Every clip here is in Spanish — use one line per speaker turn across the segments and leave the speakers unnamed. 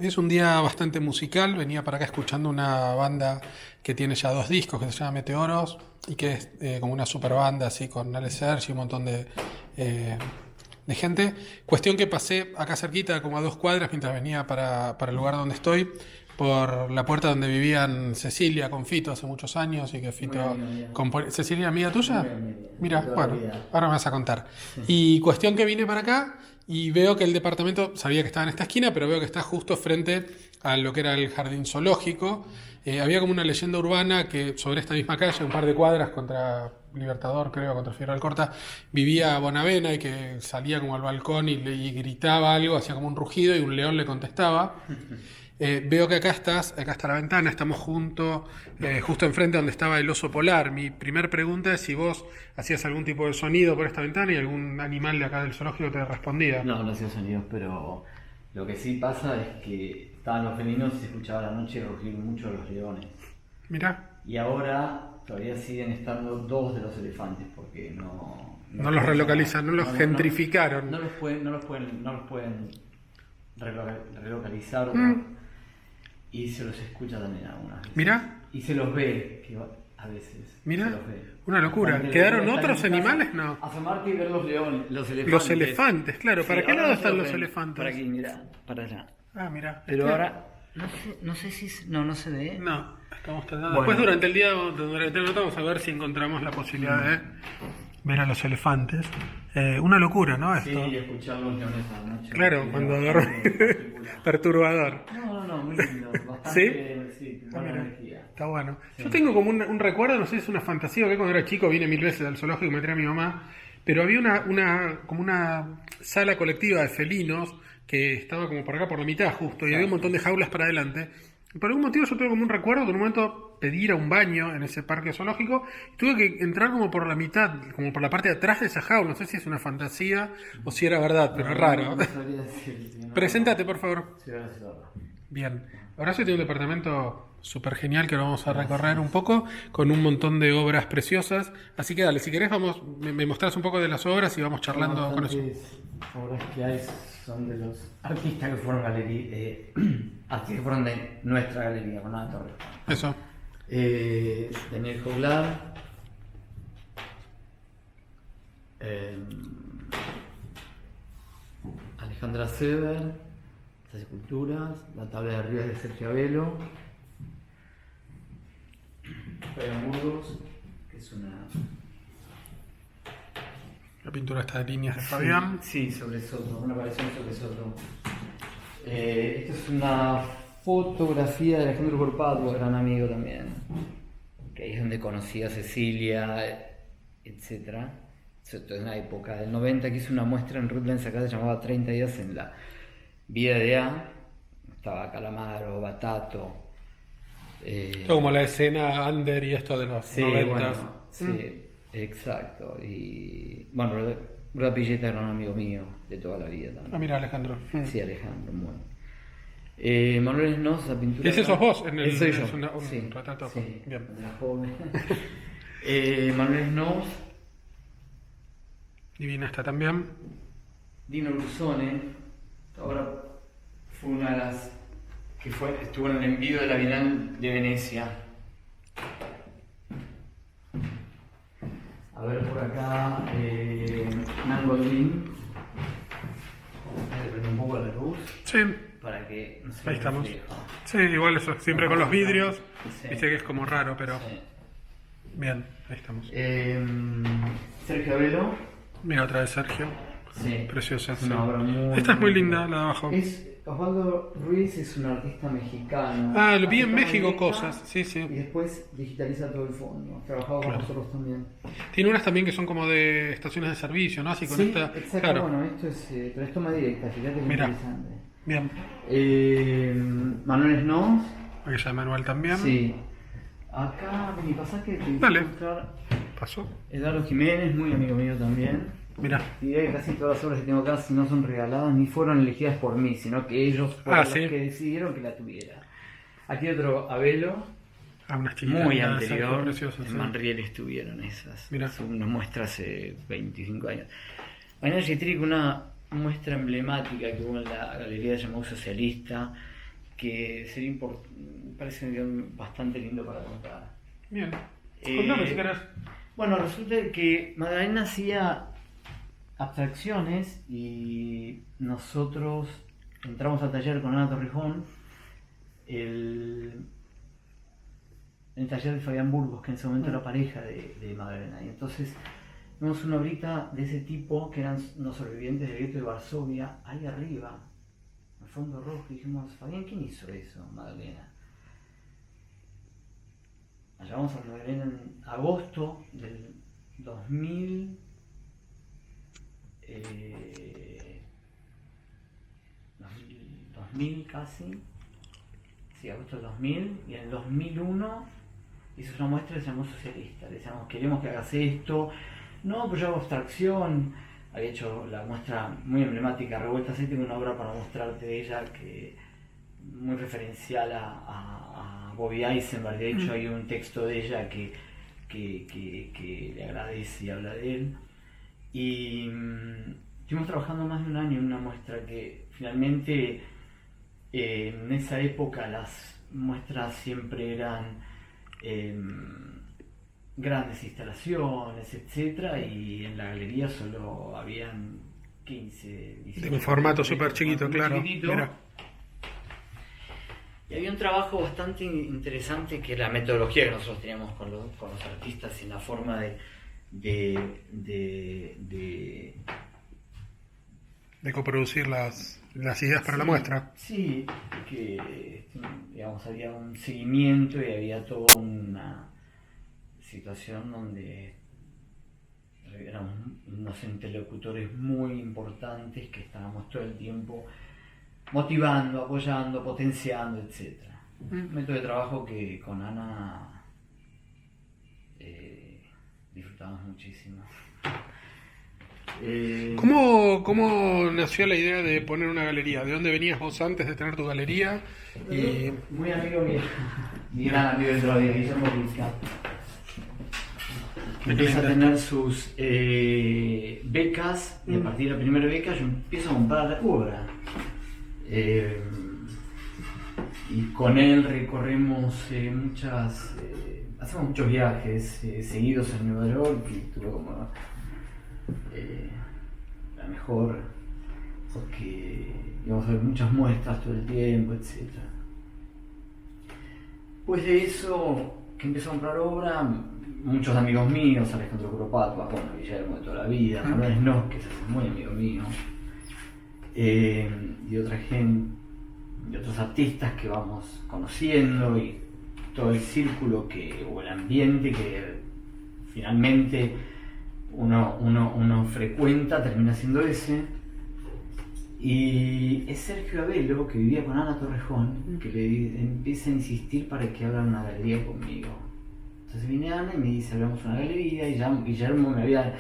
Hoy es un día bastante musical, venía para acá escuchando una banda que tiene ya 2 discos, que se llama Meteoros, y que es como una super banda, así con Ale Sergi y un montón eh, de gente. Cuestión que pasé acá cerquita, como a 2 cuadras, mientras venía para el lugar donde estoy, por la puerta donde vivían Cecilia con Fito hace muchos años, y que Fito... ¿Cecilia, amiga tuya? Mira, bueno, ahora me vas a contar. Y cuestión que vine para acá y veo que el departamento, sabía que estaba en esta esquina, pero veo que está justo frente a lo que era el jardín zoológico. Había como una leyenda urbana que sobre esta misma calle, un par de cuadras contra Libertador, creo, contra Fierro Alcorta, vivía Bonavena, y que salía como al balcón y gritaba algo, hacía como un rugido y un león le contestaba. Veo que acá está la ventana, estamos juntos, justo enfrente donde estaba el oso polar. Mi primer pregunta es si vos hacías algún tipo de sonido por esta ventana y algún animal de acá del zoológico te respondía.
No, no hacía sonidos, pero lo que sí pasa es que estaban los felinos y se escuchaba a la noche rugir mucho a los leones.
Mirá.
Y ahora todavía siguen estando 2 de los elefantes porque
no los relocalizan, no los gentrificaron.
No los pueden relocalizar. Y se los escucha también algunas veces.
Mirá.
Y se los ve a veces.
Mirá,
se los ve.
una locura. ¿Quedaron otros animales? No.
Asomarte y ver los leones, los elefantes.
Los elefantes, claro. ¿Para
Sí,
qué
ahora
lado
no se
están
los
los
ven.
elefantes?
Para aquí, mira, para allá.
Ah, mirá.
Pero ahora, no sé si... No se ve.
No, estamos tratando.
Bueno.
Después durante el día, durante la nota, vamos a ver si encontramos la posibilidad de ver a los elefantes. Una locura, ¿no?
Sí,
Esto.
y escuchar los leones a la noche.
Claro, cuando agarró. Perturbador.
No, muy lindo. Bastante, sí, buena
mira,
energía.
está bueno.
Sí.
Yo tengo como un recuerdo, no sé si es una fantasía, que cuando era chico vine 1000 veces al zoológico y me traía a mi mamá, pero había como una sala colectiva de felinos que estaba como por acá por la mitad justo, y había un montón de jaulas para adelante. Y por algún motivo yo tengo como un recuerdo que en un momento pedí ir a un baño en ese parque zoológico y tuve que entrar como por la mitad, como por la parte de atrás de esa jaula. No sé si es una fantasía o si era verdad, pero es raro.
No sabría decir, no.
Preséntate, por favor.
Sí, gracias.
Bien. Horacio tiene un departamento súper genial que lo vamos a recorrer un poco, con un montón de obras preciosas. Así que dale, si querés me mostrás un poco de las obras y vamos charlando con eso.
Las obras que hay son de los artistas que fueron artistas que fueron de nuestra galería, con Ana Torres.
Eso.
Daniel Joglar, Alejandra Sever, las esculturas, la tabla de Rivas de Sergio Abelo, Fabián Burgos, que es una...
La pintura está de líneas de Fabián.
Sí, sobre Soto, una aparición sobre Soto. Esta es una fotografía de Alejandro Corpado, gran amigo también, que ahí es donde conocí a Cecilia, etc. Esto es una época del 90 que hizo una muestra en Rutland acá, se llamaba 30 días en la vida de A. Estaba Calamaro, Batato.
Como la escena under y esto de los 90.
Bueno, sí, exacto. Y bueno, Rueda Pilleta era un amigo mío de toda la vida también.
Ah, mira, Alejandro.
Sí, Alejandro, bueno. Manuel Snos, la pintura.
¿Ese sos vos?
Ese soy yo.
Es un
Sí,
retrato.
sí,
Bien.
de la joven. Manuel Snos,
Divina está también.
Dino Brusone, ahora fue una de las que estuvo en el envío de la Bienal de Venecia. A ver por acá, Nan Goldwyn. Le prendo un poco la luz
Sí,
para que no se
ahí estamos.
refleja.
Sí, igual eso, siempre con los vidrios.
Sí.
Dice que es como raro, pero
Sí.
bien, ahí estamos.
Sergio Abelo.
Mira otra vez Sergio.
Sí.
Preciosa.
Es una obra muy,
Esta es muy
muy
linda,
linda.
la de abajo.
Osvaldo Ruiz es un artista mexicano.
Ah, lo vi en
Hace
México
toma
cosas, sí,
Y
sí.
después digitaliza todo el fondo. Ha trabajado
Claro.
con nosotros también.
Tiene unas también que son como de estaciones de servicio, ¿no? Así con
Sí,
esta.
exacto.
Claro.
Bueno, esto es, pero es toma directa, fíjate que
Mirá.
interesante.
Bien.
Manuel Snos.
Aquella de manual también.
Sí. Acá, vení, pasá que te
Dale.
voy a mostrar.
Pasó.
Eduardo Jiménez, muy amigo mío también.
Mira.
Y casi todas las obras que tengo acá si no son regaladas ni fueron elegidas por mí, sino que ellos fueron los
sí.
que decidieron que la tuviera. Aquí otro Abelo,
Ah, unas chiquitas.
muy
lindas de Sergio,
anterior.
preciosas,
En
sí.
Manriel estuvieron esas.
Mirá.
Es una muestra hace 25 años. Mañana Citric, una muestra emblemática que hubo en la Galería de Llamado Socialista, que me parece un guión bastante lindo para contar.
Bien. Contame si querés.
Bueno, resulta que Magdalena hacía abstracciones y nosotros entramos al taller con Ana Torrejón, el taller de Fabián Burgos, que en ese momento era pareja de Magdalena. Y entonces vimos una obrita de ese tipo, que eran unos sobrevivientes del gueto de Varsovia, ahí arriba, al fondo rojo, y dijimos, Fabián, ¿quién hizo eso, Magdalena? La llevamos a Magdalena en agosto del 2000, 2000 casi, sí, agosto del 2000, y en el 2001 hizo una muestra que se llamó Socialista. Le decíamos, queremos que hagas esto. No, pues yo hago abstracción. Había hecho la muestra muy emblemática, Revueltas, y tengo una obra para mostrarte de ella que muy referencial a Bobby Eisenberg. De hecho hay un texto de ella que le agradece y habla de él. Y estuvimos trabajando más de un año en una muestra que finalmente en esa época las muestras siempre eran grandes instalaciones, etcétera, y en la galería solo habían 15, 16.
De un formato súper chiquito, claro. Mira.
Y había un trabajo bastante interesante, que es la metodología que nosotros teníamos con los artistas, en la forma de
coproducir las ideas para la muestra.
Sí, que digamos, había un seguimiento y había toda una situación donde éramos unos interlocutores muy importantes que estábamos todo el tiempo motivando, apoyando, potenciando, etc. Un método de trabajo que con Ana disfrutamos muchísimo.
¿Cómo nació la idea de poner una galería? ¿De dónde venías vos antes de tener tu galería?
Muy amigo mío, mi gran amigo de Troya, Guillermo Rizka, que empieza a tener sus becas, y a partir de la primera beca yo empiezo a comprar obra. Y con él recorremos hacemos muchos viajes seguidos en Nueva York, y tuve como la mejor, porque íbamos a ver muchas muestras todo el tiempo, etc. Después de eso, que empezó a comprar obra, muchos amigos míos, Alejandro Curopatua, bueno, Guillermo de toda la vida, Manuel Snow, que es muy amigo mío, y otra gente, y otros artistas que vamos conociendo, y todo el círculo o el ambiente que finalmente uno frecuenta termina siendo ese. Y es Sergio Abelo, que vivía con Ana Torrejón, que le empieza a insistir para que abran una galería conmigo. Entonces viene Ana y me dice, hablamos una galería, y ya Guillermo me había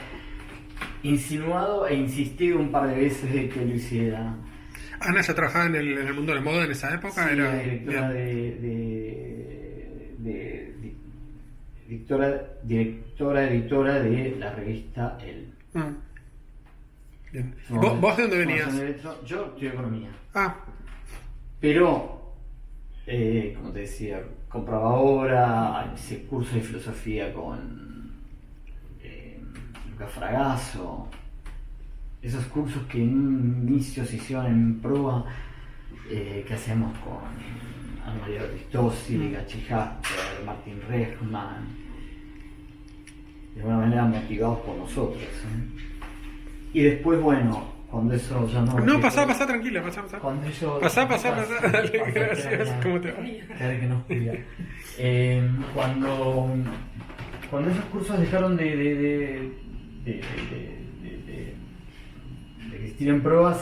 insinuado e insistido un par de veces de que lo hiciera.
Ana ya trabajaba en el mundo de la moda en esa época.
Sí,
era
directora editora de la revista El.
Bien. ¿Vos de dónde venías?
Yo estudio economía.
Pero,
como te decía, compraba obra, hice curso de filosofía con Lucas Fragasso. Esos cursos que en un inicio se hicieron en proa, que hacíamos con Ana María Ristosi, Gachi Hasper, Martín Rechman, de alguna manera motivados por nosotros. Y después, bueno, cuando eso ya no...
No, pasá, tranquila, pasá.
Cuando eso...
Pasá. Dale, gracias. ¿Cómo te va?
Claro que nos cuida. Cuando esos cursos dejaron de existir en proa,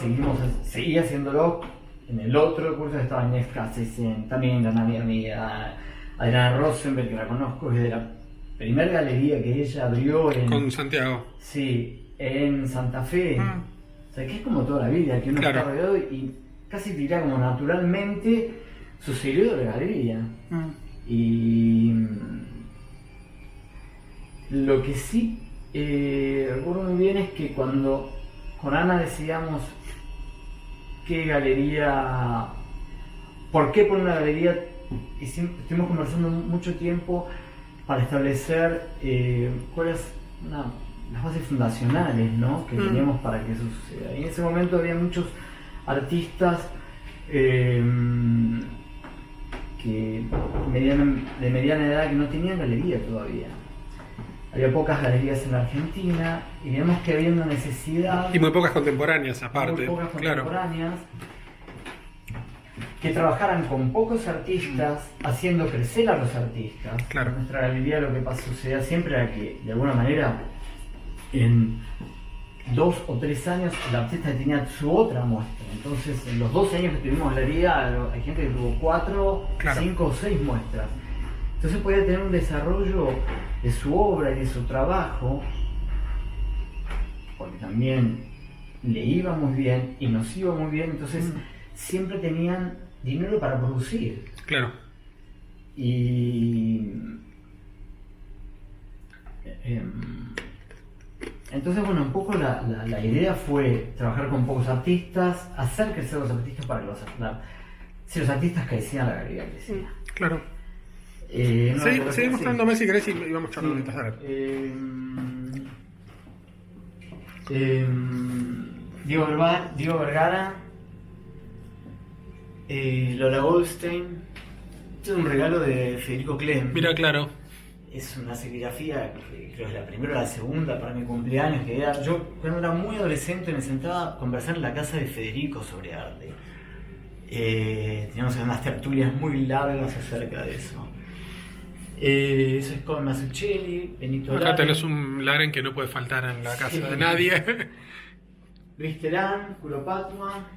seguía haciéndolo en el otro curso que estaba Inés Cassesen, también la amiga mía, Adriana Rosenberg, que la conozco desde la primera galería que ella abrió
con Santiago.
Sí, en Santa Fe. O sea, que es como toda la vida, que uno está rodeado y casi diría como naturalmente sucedió de la galería. Y lo que sí recuerdo muy bien es que cuando con Ana decidíamos qué galería ¿Por qué poner una galería? Estuvimos conversando mucho tiempo para establecer cuáles las bases fundacionales, ¿no? Que teníamos para que eso suceda. Y en ese momento había muchos artistas que de mediana edad que no tenían galería todavía. Había pocas galerías en la Argentina y vimos que había una necesidad.
Y muy pocas contemporáneas aparte.
Muy pocas
claro.
contemporáneas que trabajaran con pocos artistas, haciendo crecer a los artistas.
Claro.
En nuestra galería lo que sucedía siempre era que, de alguna manera, en 2 o 3 años el artista tenía su otra muestra. Entonces, en los 12 años que tuvimos galería, hay gente que tuvo 4,
claro.
5 o 6 muestras. Entonces podía tener un desarrollo de su obra y de su trabajo, porque también le iba muy bien y nos iba muy bien, entonces siempre tenían dinero para producir.
Claro.
Y entonces, bueno, un poco la idea fue trabajar con pocos artistas, hacer crecer a los artistas para que si los artistas crecían, la galería crecía.
Claro. Seguí mostrándome si querés y vamos charlando mientras.
Diego Vergara, Lola Goldstein. Este es un regalo de Federico Clem.
Mira, claro.
Es una serigrafía que creo que es la primera o la segunda para mi cumpleaños. Yo cuando era muy adolescente me sentaba a conversar en la casa de Federico sobre arte. Teníamos unas tertulias muy largas acerca de eso. Eso es con Mazzucchelli, Benito
Acá
Laren.
tenés un Laren que no puede faltar en la casa de nadie.
Luis Terán, Curopatua,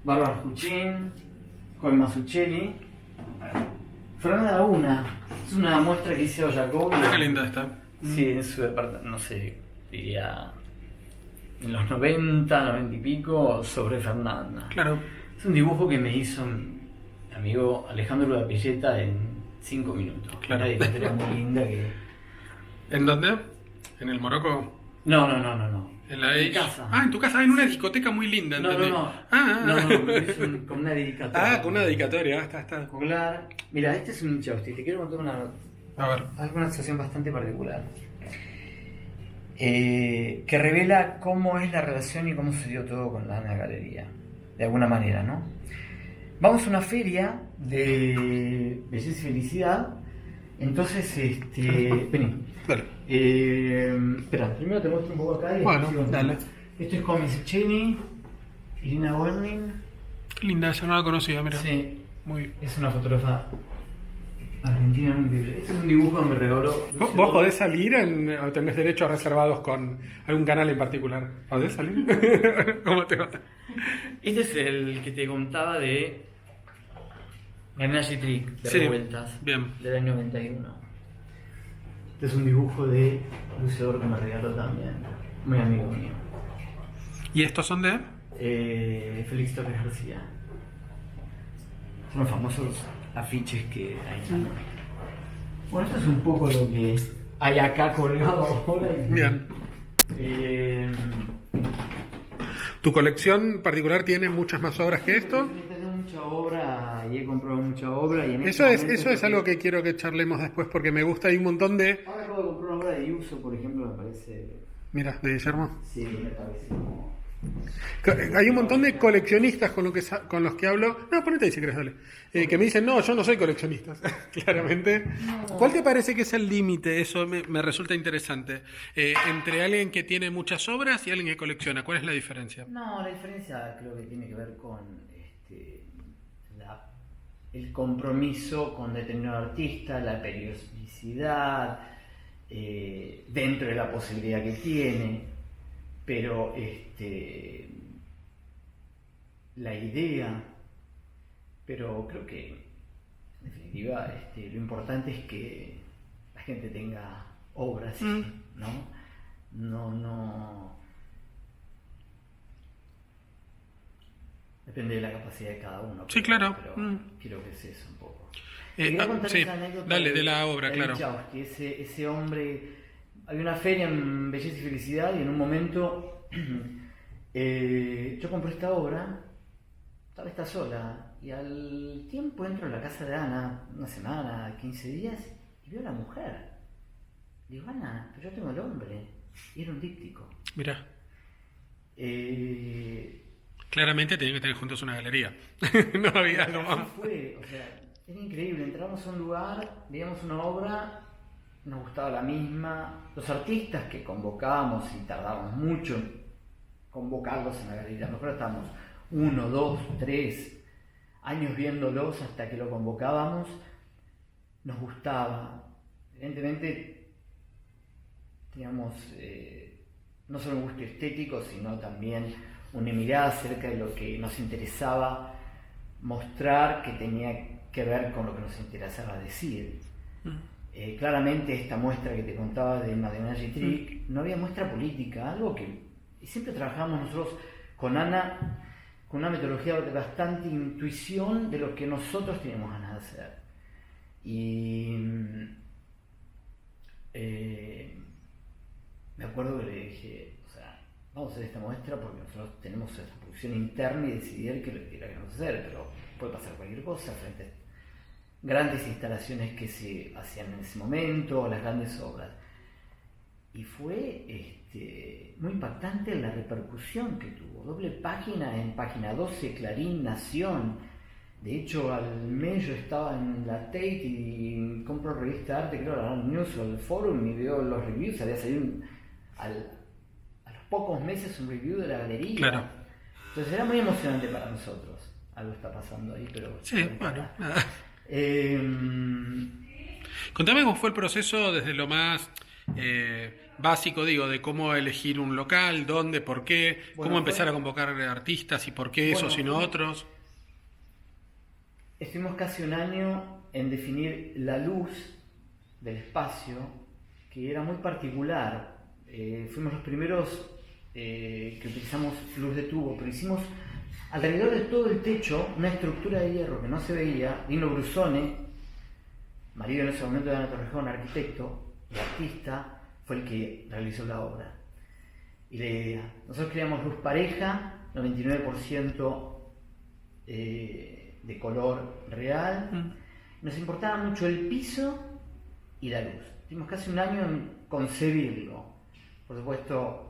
Bárbara Cuchín, con Mazzucchelli. Fernanda Laguna, es una muestra que hizo Jacobi.
Qué linda está.
Sí, en su departamento, no sé, diría en los 90 y pico, sobre Fernanda.
Claro.
Es un dibujo que me hizo mi amigo Alejandro Lapilleta en 5 minutos.
Claro.
Una historia muy linda que...
¿En dónde? ¿En el Morocco?
No.
En la
mi casa.
Ah, en tu casa hay una discoteca muy linda, ¿entendés?
No, es con una dedicatoria.
Ah, con una dedicatoria, está.
Espectacular. Mira, este es un Chausti, te quiero contar alguna situación bastante particular. Que revela cómo es la relación y cómo se dio todo con la galería. De alguna manera, ¿no? Vamos a una feria de belleza y felicidad. Entonces, vení.
Dale.
Espera, primero te muestro un poco acá y
Bueno,
después
dale.
Esto es con Mazzucchelli, Irina Werning.
Qué linda, esa no la conocía, mira.
Sí,
Muy.
es una fotógrafa argentina muy increíble. Este es un dibujo que me regaló.
¿Vos podés salir o tenés derechos reservados con algún canal en particular? ¿Podés salir? ¿Cómo te va?
Este es el que te contaba de Ganache Trick, de
Sí,
Revueltas,
bien.
del año 91. Este es un dibujo de Lucedor que me regaló también, muy amigo mío.
¿Y estos son de?
Félix Torres García. Son los famosos afiches que hay también. Bueno, esto es un poco lo que hay acá colgado ahora.
Bien. ¿Tu colección particular tiene muchas más obras que esto?
Tengo mucha obra y he comprado mucha obra. Y en
Eso es algo que quiero que charlemos después porque me gusta. Hay un montón de...
Ahora acabo de comprar una obra de Yuso, por ejemplo, me parece...
Mira, de Guillermo.
Sí, me parece como...
Hay un montón de coleccionistas con los que hablo. No, ponete ahí si querés, dale. Que me dicen, no, yo no soy coleccionista. Claramente.
No.
¿Cuál te parece que es el límite? Eso me resulta interesante. Entre alguien que tiene muchas obras y alguien que colecciona. ¿Cuál es la diferencia?
No, la diferencia creo que tiene que ver con el compromiso con determinado artista, la periodicidad, dentro de la posibilidad que tiene. Pero la idea, pero creo que en definitiva lo importante es que la gente tenga obras, ¿no? No depende de la capacidad de cada uno.
Sí, claro.
Pero creo que es eso un poco.
Sí, dale, de la obra, claro.
Que ese hombre... Hay una feria en Belleza y Felicidad y en un momento yo compré esta obra, estaba esta sola, Y al tiempo entro en la casa de Ana, una semana, 15 días, y veo a la mujer. Digo, Ana, pero yo tengo el hombre. Y era un díptico.
Mirá.
Eh,
Claramente tenían que tener juntos una galería. No había algo
Así
más.
fue, o sea, era increíble. Entramos a un lugar, veíamos una obra, nos gustaba la misma. Los artistas que convocábamos, y tardábamos mucho en convocarlos en la galería, nosotros estábamos 1, 2, 3 años viéndolos hasta que lo convocábamos, nos gustaba. Evidentemente, teníamos no solo un gusto estético, sino también una mirada acerca de lo que nos interesaba mostrar, que tenía que ver con lo que nos interesaba decir. Claramente esta muestra que te contaba de Madonna G-Trick, no había muestra política, algo que siempre trabajamos nosotros con Ana con una metodología de bastante intuición de lo que nosotros teníamos ganas de hacer. Y me acuerdo que le dije, o sea, vamos a hacer esta muestra porque nosotros tenemos esta producción interna y decidir qué es lo que queremos hacer, pero puede pasar cualquier cosa frente a grandes instalaciones que se hacían en ese momento, o las grandes obras. Y fue muy impactante la repercusión que tuvo. Doble página en página 12, Clarín, Nación. De hecho, al mes yo estaba en la Tate y compro revista de arte, creo, la News o el Forum, y veo los reviews. Había salido a los pocos meses un review de la galería.
Claro.
Entonces era muy emocionante para nosotros. Algo está pasando ahí, pero...
Sí, bueno, nada. Contame cómo fue el proceso desde lo más básico, digo, de cómo elegir un local, dónde, por qué,
Bueno,
cómo empezar a convocar artistas y por qué esos y no otros.
Estuvimos casi un año en definir la luz del espacio, que era muy particular. Fuimos los primeros que utilizamos luz de tubo, pero hicimos alrededor de todo el techo una estructura de hierro que no se veía. Dino Brusone, marido en ese momento de Ana Torrejón, arquitecto y artista, fue el que realizó la obra. Y la idea, nosotros queríamos luz pareja, 99% de color real. Nos importaba mucho el piso y la luz. Tuvimos casi un año en concebirlo. Por supuesto,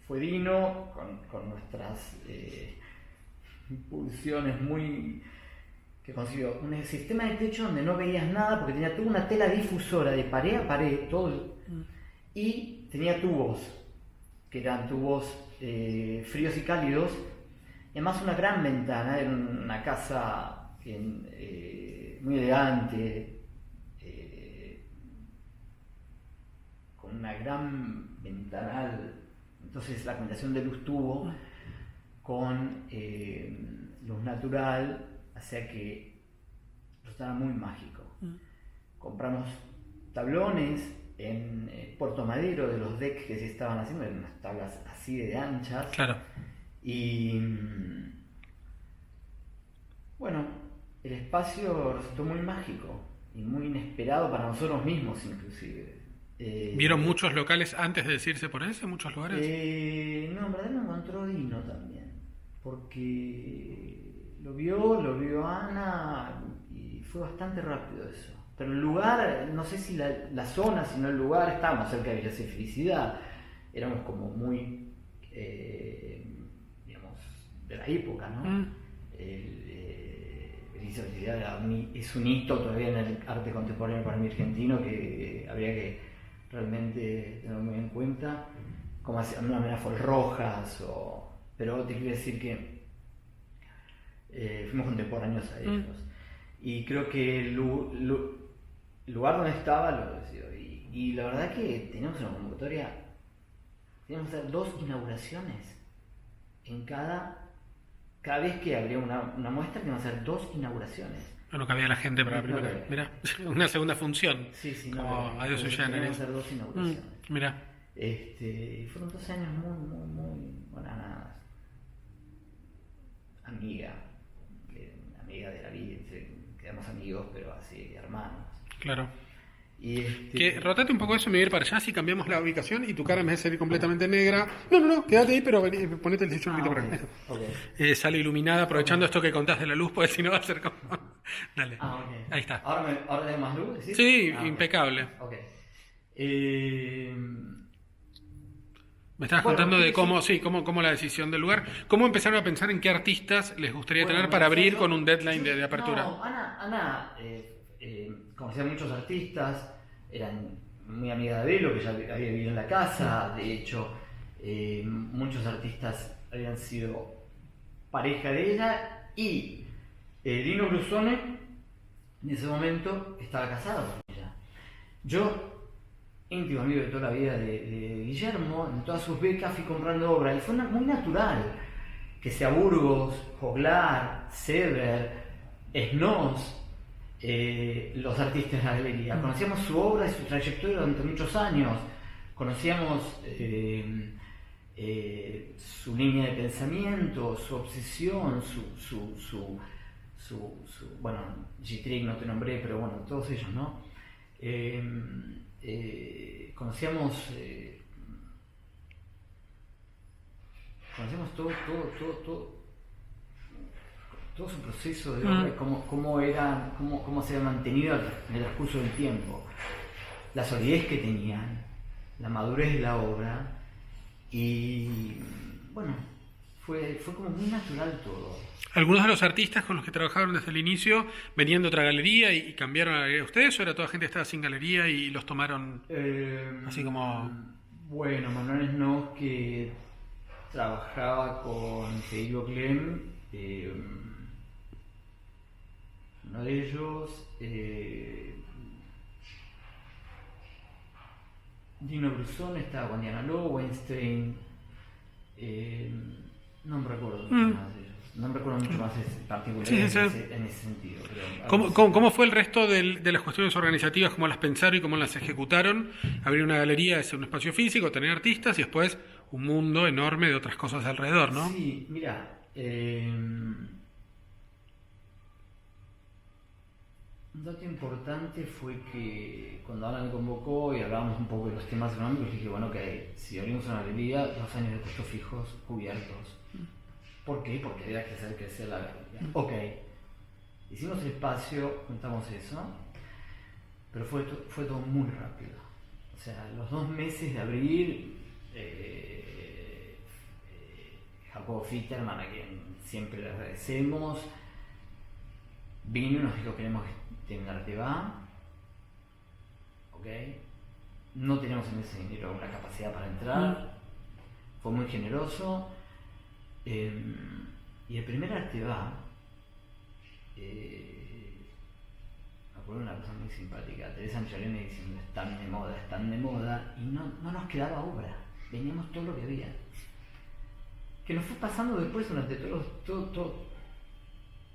fue Dino con nuestras pulsiones muy... que consiguió un sistema de techo donde no veías nada porque tenía toda una tela difusora de pared a pared, todo, y tenía tubos, que eran tubos fríos y cálidos, y además una gran ventana. Era una casa muy elegante, con una gran ventanal. Entonces la combinación de luz tubo con luz natural hacía que resultara muy mágico. Compramos tablones en Puerto Madero de los decks que se estaban haciendo, eran unas tablas así de anchas.
Claro.
Y bueno, el espacio resultó muy mágico y muy inesperado para nosotros mismos inclusive.
¿Vieron muchos locales antes de decirse por ese? ¿Muchos lugares?
No, en verdad lo encontró Dino también, porque lo vio Ana y fue bastante rápido eso. Pero el lugar, no sé si la zona, sino el lugar, estábamos cerca de Villa Felicidad, éramos como muy, digamos, de la época, ¿no? Villa Felicidad es un hito todavía en el arte contemporáneo para mí argentino que habría que realmente tenerlo muy en cuenta, como hacían una manera Rojas, pero te quiero decir que fuimos contemporáneos a ellos. Y creo que el lugar donde estaba lo decidió. Y la verdad que teníamos una convocatoria, teníamos que hacer 2 inauguraciones en cada vez que habría una muestra, teníamos que hacer 2 inaugurares.
No cabía la gente para la primera. Mirá, una segunda función.
Sí,
como Adiós
teníamos que hacer 2 inauguraciones.
Mirá.
Fueron 2 años muy buenas. Amiga de la vida, quedamos amigos, pero así, hermanos.
Claro.
Y
Que rotate un poco eso y me voy a ir para allá si cambiamos la ubicación y tu cara en vez de salir completamente negra. No, quédate ahí, pero ponete el sillón un poquito por acá.
ok.
Sale iluminada, aprovechando esto que contás de la luz, porque si no va a ser como. Dale.
Ok.
Ahí está.
¿Ahora tengo más luz? ¿Sí?
Sí,
Ok.
impecable.
Ok.
Me estabas
Bueno,
contando de
sí.
cómo la decisión del lugar. ¿Cómo empezaron a pensar en qué artistas les gustaría
Bueno,
tener para abrir
yo-
con un deadline
yo-
de apertura?
No, Ana conocía muchos artistas, eran muy amiga de Belo, que ya había vivido en la casa, de hecho, muchos artistas habían sido pareja de ella, y Lino Brusone en ese momento estaba casado con ella. Yo, íntimo amigo de toda la vida de Guillermo, en todas sus becas fui comprando obras, y fue muy natural que sea Burgos, Joglar, Sever, Snoz, los artistas de la galería. Conocíamos su obra y su trayectoria durante muchos años, conocíamos su línea de pensamiento, su obsesión, bueno, G-Trick no te nombré, pero bueno, todos ellos, ¿no? Conocíamos todo su proceso de obra, cómo se había mantenido en el transcurso del tiempo, la solidez que tenían, la madurez de la obra, y bueno, fue como muy natural todo.
¿Algunos de los artistas con los que trabajaron desde el inicio venían de otra galería y cambiaron a la galería de ustedes, o era toda gente que estaba sin galería y los tomaron así como...?
Bueno, Manuel Snow, que trabajaba con Federico Clem, uno de ellos, Dino Brusone estaba con Diana Lowenstein, no me recuerdo mucho más de ellos. No me recuerdo mucho más particular
Sí.
en ese sentido. Pero
¿Cómo fue el resto de las cuestiones organizativas? ¿Cómo las pensaron y cómo las ejecutaron? Abrir una galería es un espacio físico, tener artistas y después un mundo enorme de otras cosas alrededor, ¿no?
Sí, mira, un dato importante fue que cuando Ana me convocó y hablábamos un poco de los temas económicos, dije, bueno, ok, si abrimos una galería, 2 años de costos fijos cubiertos. ¿Por qué? Porque había que hacer crecer la galería. Ok, hicimos el espacio, juntamos eso, pero fue todo muy rápido. O sea, los 2 meses de abrir, Jacobo Fitterman, a quien siempre le agradecemos, vino y nos dijo: queremos terminar de va, ok, no tenemos en ese dinero una capacidad para entrar, fue muy generoso, y el primer arte va, me acuerdo de una persona muy simpática, Teresa Michelini, diciendo: están de moda, y no nos quedaba obra, veníamos todo lo que había, que nos fue pasando después durante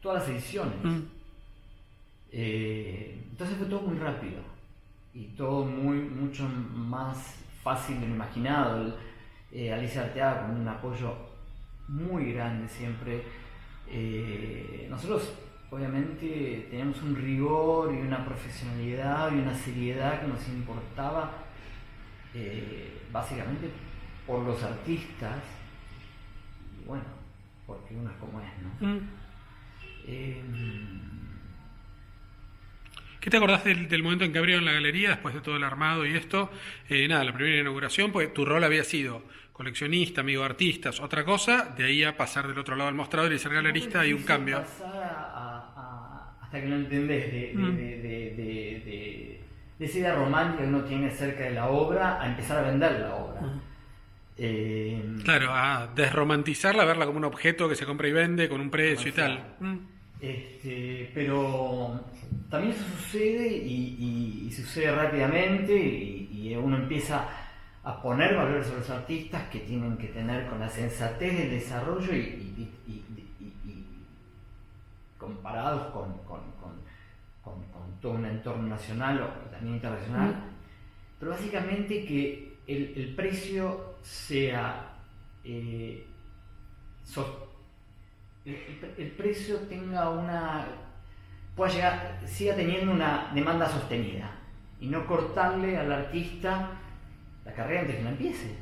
todas las ediciones. Entonces fue todo muy rápido y todo mucho más fácil de lo imaginado. Alicia Arteaga con un apoyo muy grande siempre. Nosotros obviamente teníamos un rigor y una profesionalidad y una seriedad que nos importaba, básicamente por los artistas, y bueno, porque uno es como es, ¿no?
¿Qué te acordás del momento en que abrieron la galería, después de todo el armado y esto? La primera inauguración, pues tu rol había sido coleccionista, amigo de artistas, otra cosa, de ahí a pasar del otro lado del mostrador y ser galerista hay un cambio.
Hasta que lo entendés de esa idea romántica que uno tiene acerca de la obra, a empezar a vender la obra.
Claro, a desromantizarla, a verla como un objeto que se compra y vende con un precio y tal.
Pero también eso sucede y sucede rápidamente, y uno empieza a poner valores sobre los artistas que tienen que tener con la sensatez del desarrollo y comparados con todo un entorno nacional o también internacional, pero básicamente que el precio sea el precio tenga siga teniendo una demanda sostenida y no cortarle al artista la carrera antes que no empiece.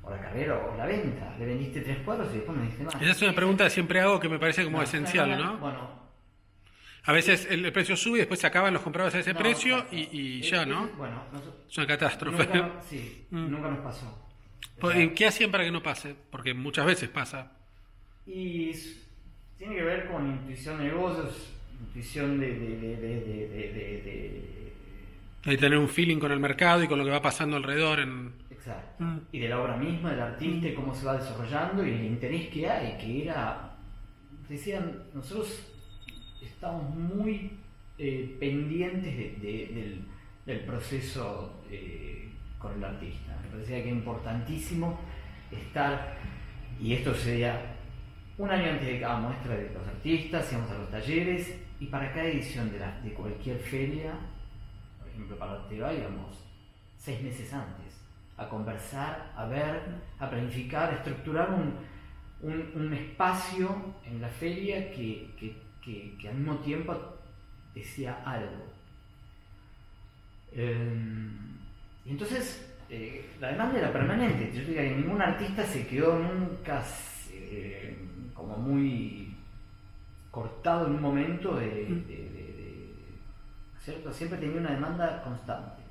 O la carrera o la venta. Le vendiste 3 cuadros y después no diste más.
Esa es una pregunta que siempre hago que me parece como esencial, ¿no?
Bueno.
A veces el precio sube y después se acaban los comprados a ese precio
exacto.
y ya, ¿no?
Bueno,
es una catástrofe.
Nunca nos pasó.
¿Qué hacían para que no pase? Porque muchas veces pasa.
Y tiene que ver con intuición de negocios, intuición de
tener un feeling con el mercado y con lo que va pasando alrededor.
Exacto. Y de la obra misma, del artista, y cómo se va desarrollando y el interés que hay, que era... Decían, nosotros estamos muy pendientes del proceso con el artista. Me parecía que era importantísimo estar, y esto sería un año antes de cada muestra de los artistas, íbamos a los talleres, y para cada edición de cualquier feria, por ejemplo para Arteba, íbamos 6 meses antes a conversar, a ver, a planificar, a estructurar un espacio en la feria que al mismo tiempo decía algo. Y entonces la demanda era permanente. Yo diría que ningún artista se quedó nunca como muy cortado en un momento ¿cierto? Siempre tenía una demanda constante.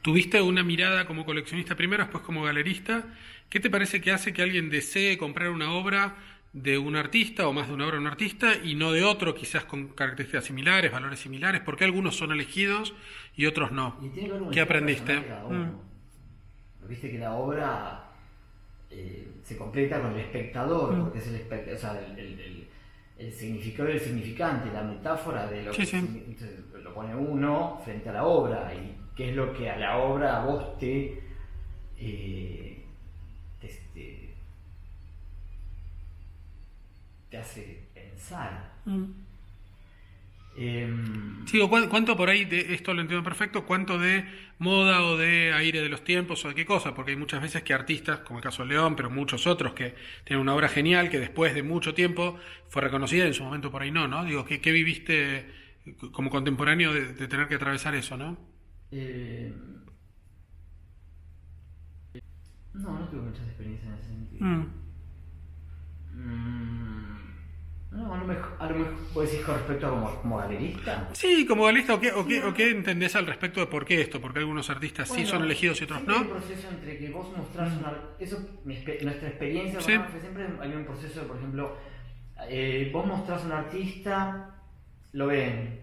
Tuviste una mirada como coleccionista primero, después como galerista. ¿Qué te parece que hace que alguien desee comprar una obra de un artista o más de una obra de un artista y no de otro, quizás con características similares, valores similares? ¿Por qué algunos son elegidos y otros no?
Y
¿Qué aprendiste?
Viste que la obra se completa con el espectador, porque es el significado y el significante, la metáfora de lo que entonces, lo pone uno frente a la obra, y qué es lo que a la obra a vos te hace pensar.
¿Cuánto por ahí de esto lo entiendo perfecto? ¿Cuánto de moda o de aire de los tiempos o de qué cosa? Porque hay muchas veces que artistas, como el caso de León, pero muchos otros que tienen una obra genial que después de mucho tiempo fue reconocida y en su momento por ahí no. Digo, ¿qué viviste como contemporáneo de tener que atravesar eso, no?
No tuve muchas experiencias en ese sentido. No, a lo mejor puedes decir con respecto a como galerista.
Sí, como galerista, ¿o qué entendés al respecto de por qué esto? ¿Por qué algunos artistas sí son elegidos y otros no?
Hay un proceso entre que vos mostrás nuestra experiencia, siempre hay un proceso, por ejemplo, vos mostrás un artista, lo ven.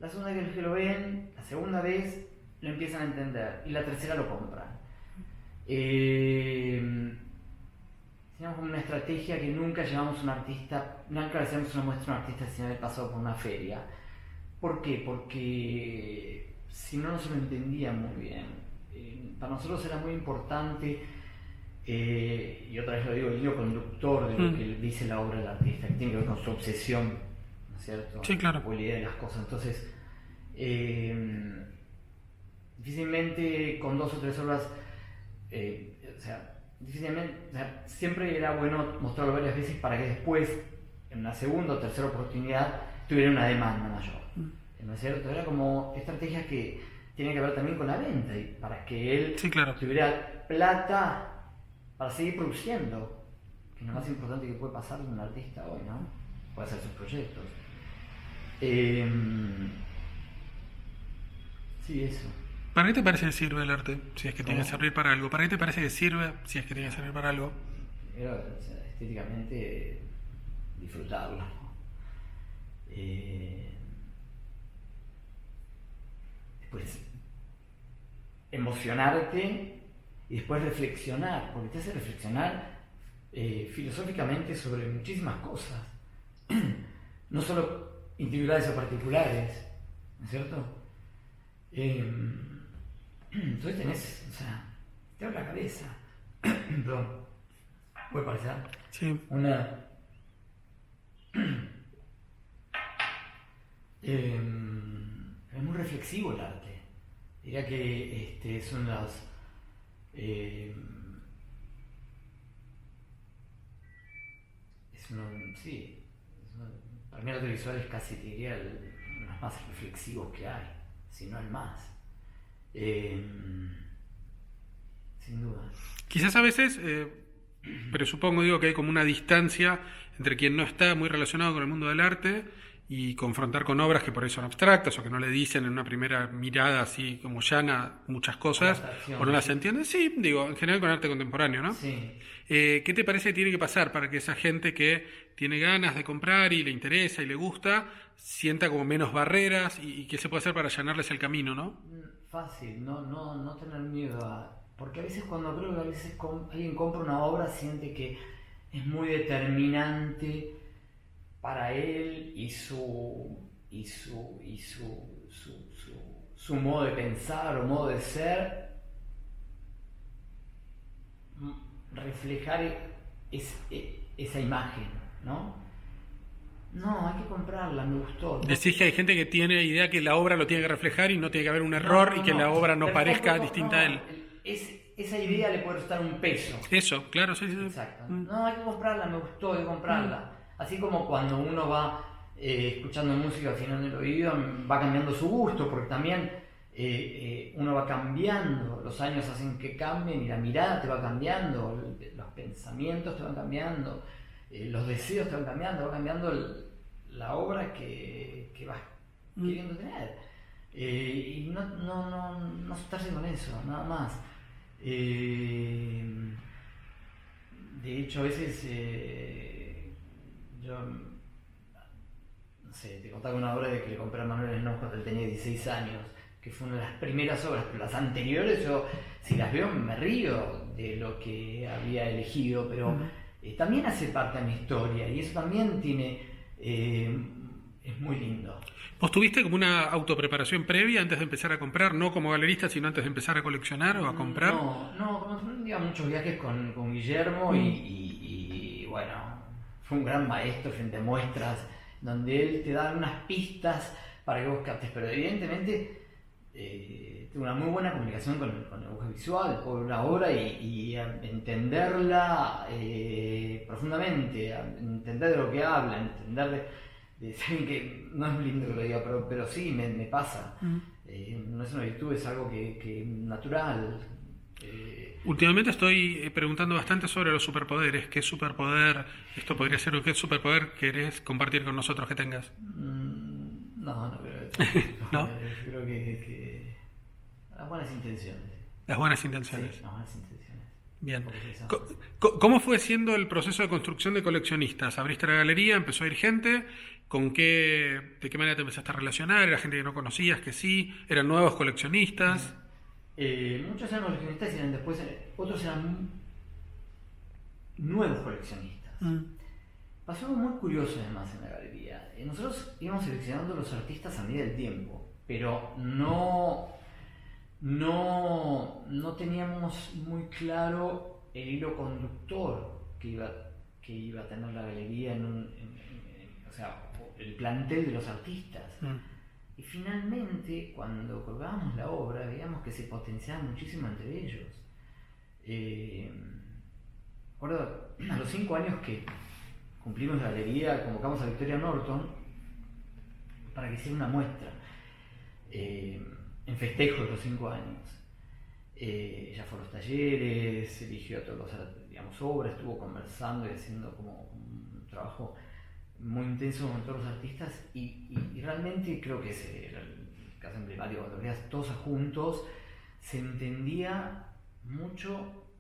La segunda vez que lo ven, la segunda vez lo empiezan a entender y la tercera lo compran. Teníamos como una estrategia que nunca llevamos un artista, nunca hacíamos una muestra a un artista sin haber pasado por una feria. ¿Por qué? Porque si no se lo entendía muy bien. Para nosotros era muy importante, y otra vez lo digo, el hilo conductor de lo que dice la obra del artista, que tiene que ver con su obsesión, ¿no es cierto?
Sí, claro.
O la idea de las cosas. Entonces, difícilmente con 2 o 3 obras, siempre era bueno mostrarlo varias veces para que después, en una segunda o tercera oportunidad, tuviera una demanda mayor. ¿No es cierto? Era como estrategias que tienen que ver también con la venta, y para que él tuviera plata para seguir produciendo, que es lo más importante que puede pasar en un artista hoy, ¿no? Puede hacer sus proyectos. Sí, eso.
¿Para qué te parece que sirve el arte? Si es que tiene que servir para algo. ¿Para qué te parece que sirve si es que tiene que servir para algo?
Primero, estéticamente, disfrutarlo. Después, emocionarte y después reflexionar, porque te hace reflexionar filosóficamente sobre muchísimas cosas. No solo individuales o particulares, ¿no es cierto? Entonces tenés, te abre la cabeza. Perdón, puede parecer es muy reflexivo el arte. Diría que son las para mí el audiovisual es casi, te diría, los más reflexivos que hay, si no el más. Eh, Sin duda.
Quizás a veces, presupongo, digo, que hay como una distancia entre quien no está muy relacionado con el mundo del arte y confrontar con obras que por ahí son abstractas o que no le dicen en una primera mirada así como llana muchas cosas o no las entienden. Sí, digo, en general con arte contemporáneo, ¿no?
Sí.
¿Qué te parece que tiene que pasar para que esa gente que tiene ganas de comprar y le interesa y le gusta sienta como menos barreras y qué se puede hacer para allanarles el camino, ¿no?
Fácil, no tener miedo porque a veces cuando creo que a veces alguien compra una obra siente que es muy determinante para él y su modo de pensar o modo de ser, reflejar esa imagen, ¿no? No, hay que comprarla, me gustó.
Decís que hay gente que tiene idea que la obra lo tiene que reflejar y no tiene que haber un error y que la obra no parezca distinta a él.
Esa idea le puede restar un peso.
Eso, claro, sí.
Exacto. No, hay que comprarla, me gustó, hay que comprarla. Así como cuando uno va escuchando música al final del oído, va cambiando su gusto, porque también uno va cambiando, los años hacen que cambien y la mirada te va cambiando, los pensamientos te van cambiando, los deseos te van cambiando, va cambiando la obra que vas queriendo tener. Y no asustarse con eso, nada más. De hecho, a veces yo, no sé, te contaba una obra de que le compré a Manuel Enoch cuando él tenía 16 años, que fue una de las primeras obras, pero las anteriores yo, si las veo, me río de lo que había elegido, pero también hace parte de mi historia y eso también tiene, es muy lindo.
¿Vos tuviste como una autopreparación previa antes de empezar a comprar? No como galerista, sino antes de empezar a coleccionar o a comprar.
No, como iba a muchos viajes con Guillermo y bueno, fue un gran maestro frente a muestras, donde él te da unas pistas para que vos captes, pero evidentemente tengo una muy buena comunicación con el audiovisual, por una obra y entenderla profundamente, entender de lo que habla, entender de saben que no es lindo que lo diga, pero sí me pasa. No es una virtud, es algo que natural.
Últimamente estoy preguntando bastante sobre los superpoderes. ¿Qué superpoder, esto podría ser o qué superpoder querés compartir con nosotros que tengas?
No creo.
¿No?
Creo que las buenas intenciones.
Las buenas intenciones.
Sí, las buenas intenciones.
Bien. ¿Cómo fue siendo el proceso de construcción de coleccionistas? ¿Abriste la galería? ¿Empezó a ir gente? ¿De qué manera te empezaste a relacionar? ¿Era gente que no conocías, que sí? ¿Eran nuevos coleccionistas?
Muchos eran coleccionistas y después otros eran nuevos coleccionistas. Pasó algo muy curioso además en la galería. Nosotros íbamos seleccionando los artistas a medida del tiempo, pero no teníamos muy claro el hilo conductor que iba a tener la galería o sea, el plantel de los artistas. Y finalmente, cuando colgábamos la obra, veíamos que se potenciaba muchísimo entre ellos. Recuerdo, a los 5 años que cumplimos la galería, convocamos a Victoria Norton para que hiciera una muestra en festejo de los 5 años. Ella fue a los talleres, eligió todas las obras, estuvo conversando y haciendo como un trabajo muy intenso con todos los artistas y realmente creo que ese era el caso emblemático. Cuando veías todos juntos se entendía mucho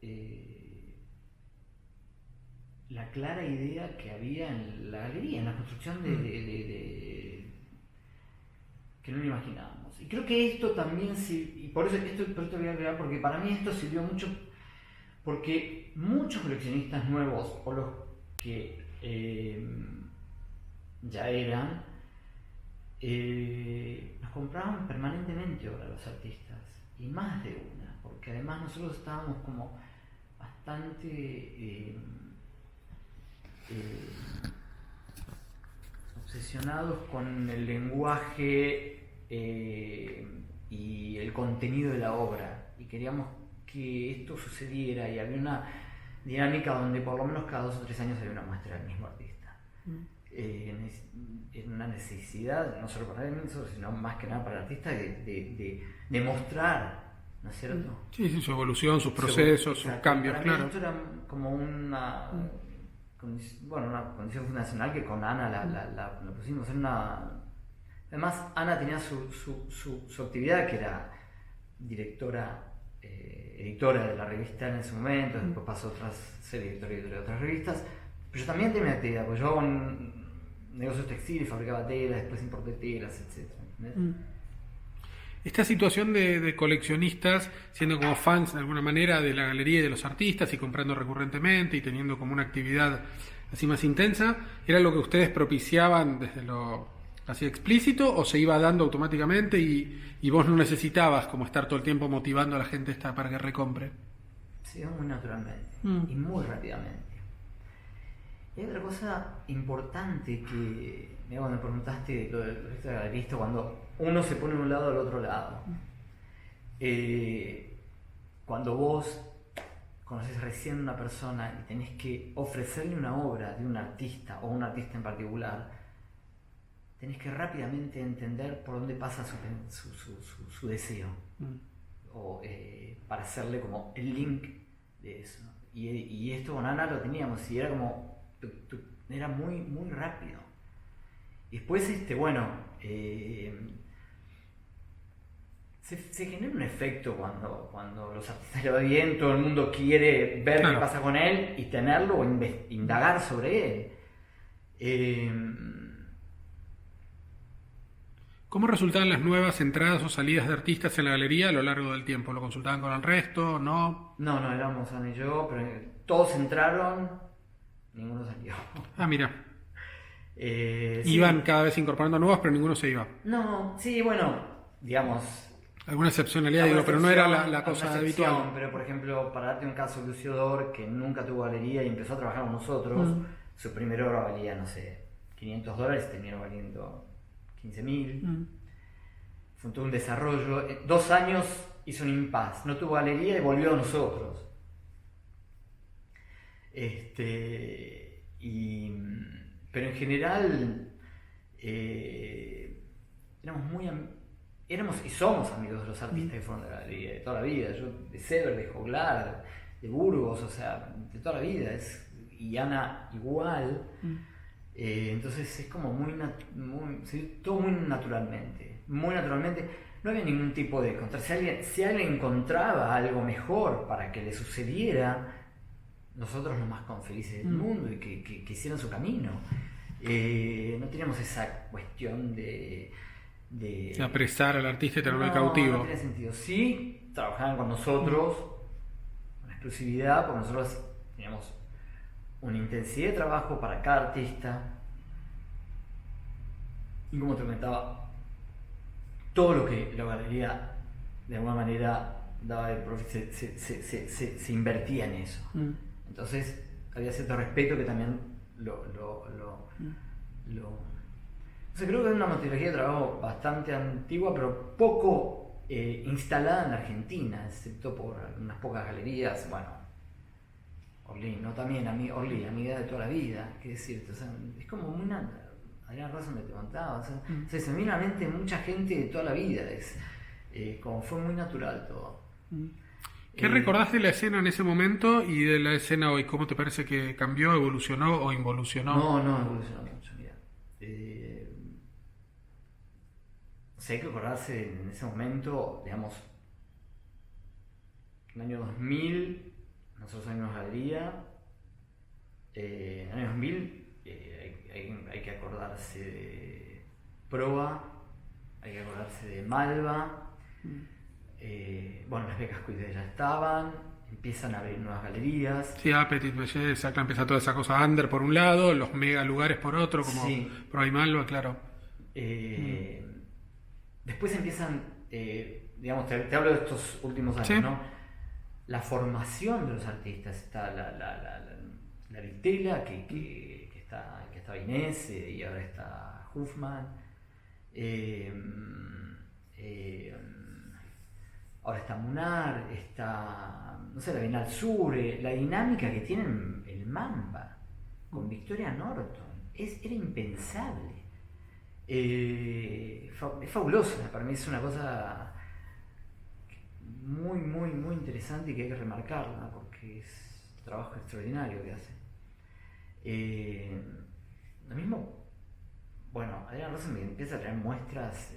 la clara idea que había en la galería, en la construcción de que no lo imaginábamos. Y creo que esto también y por eso esto voy a agregar, porque para mí esto sirvió mucho, porque muchos coleccionistas nuevos o los que ya eran, nos compraban permanentemente obras los artistas, y más de una, porque además nosotros estábamos como bastante obsesionados con el lenguaje y el contenido de la obra, y queríamos que esto sucediera, y había una dinámica donde por lo menos cada 2 o 3 años había una muestra del mismo artista. en una necesidad, no solo para él, sino más que nada para el artista, de mostrar, ¿no es cierto?
Sí, su evolución, sus procesos, sus cambios,
para
claro.
mí esto era como una condición fundacional que con Ana la pusimos en una... Además, Ana tenía su actividad, que era editora de la revista en ese momento, después pasó a otras series, editora de otras revistas, pero yo también tenía mi actividad, porque yo hago negocios textiles, fabricaba telas, después importé telas, etc.
Esta situación de coleccionistas, siendo como fans de alguna manera de la galería y de los artistas y comprando recurrentemente y teniendo como una actividad así más intensa, ¿era lo que ustedes propiciaban desde lo así explícito o se iba dando automáticamente y vos no necesitabas como estar todo el tiempo motivando a la gente para que recompre?
Se dio muy naturalmente y muy rápidamente. Y hay otra cosa importante que, mira, cuando me preguntaste lo del registro de galerista, cuando uno se pone de un lado al otro lado, cuando vos conoces recién a una persona y tenés que ofrecerle una obra de un artista o un artista en particular, tenés que rápidamente entender por dónde pasa su deseo, o para hacerle como el link de eso. Y esto con Ana lo teníamos y era como era muy, muy rápido. Y después, se genera un efecto cuando los artistas le va bien, todo el mundo quiere ver qué pasa con él y tenerlo o indagar sobre él.
¿Cómo resultaban las nuevas entradas o salidas de artistas en la galería a lo largo del tiempo? ¿Lo consultaban con el resto? ¿No?
No, éramos Ana y yo, pero todos entraron, ninguno salió.
Ah, mira.
Sí.
Iban cada vez incorporando nuevos, pero ninguno se iba.
No, sí, bueno, digamos...
Alguna excepcionalidad, pero no era la cosa habitual.
Pero, por ejemplo, para darte un caso, Lucio Dor, que nunca tuvo galería y empezó a trabajar con nosotros, su primera obra valía, no sé, $500, terminó valiendo 15.000. Fue todo un desarrollo. 2 años hizo un impasse, no tuvo galería y volvió a nosotros. Pero en general éramos y somos amigos de los artistas que fueron de la galería de toda la vida. Yo de Sever, de Joglar, de Burgos, o sea, de toda la vida. Y Ana igual. Entonces es como todo muy naturalmente. Muy naturalmente. No había ningún tipo de contra. Si alguien encontraba algo mejor para que le sucediera, nosotros los más felices del mundo y que hicieran su camino. No teníamos esa cuestión de
apresar al artista y tenerlo cautivo.
No tenía sentido. Sí, trabajaban con nosotros con exclusividad, porque nosotros teníamos una intensidad de trabajo para cada artista. Y como te comentaba, todo lo que la galería de alguna manera daba de profit se invertía en eso. Entonces había cierto respeto que también creo que es una metodología de trabajo bastante antigua, pero poco instalada en Argentina, excepto por unas pocas galerías. Bueno, Orly, no también Orly, amiga de toda la vida, qué decirte, o sea, es como una Adrián Rosa me te contaba, o sea, se me viene a la mente mucha gente de toda la vida, como fue muy natural todo.
¿Qué recordás de la escena en ese momento y de la escena hoy? ¿Cómo te parece que cambió, evolucionó o involucionó?
No evolucionó mucho, mira. O sea, hay que acordarse en ese momento, digamos, en el año 2000, nosotros salimos a la galería. En el año 2000 hay que acordarse de Proa, hay que acordarse de Malva. Bueno, las becas Cuide ya estaban, empiezan a abrir nuevas galerías.
Sí, Petit Belleza, empieza toda esa cosa under por un lado, los mega lugares por otro, como Proa y Malva, claro.
Después empiezan, digamos, te hablo de estos últimos años, ¿sí? ¿No? La formación de los artistas, está la Vitela, que estaba Inés, y ahora está Huffman. Ahora está Munar, está, no sé, la Bienal Sur, la dinámica que tienen el Mamba con Victoria Norton. era impensable. Es fabulosa, para mí es una cosa muy, muy, muy interesante y que hay que remarcarla porque es un trabajo extraordinario que hace. Lo mismo, bueno, Adrián Rosen me empieza a traer muestras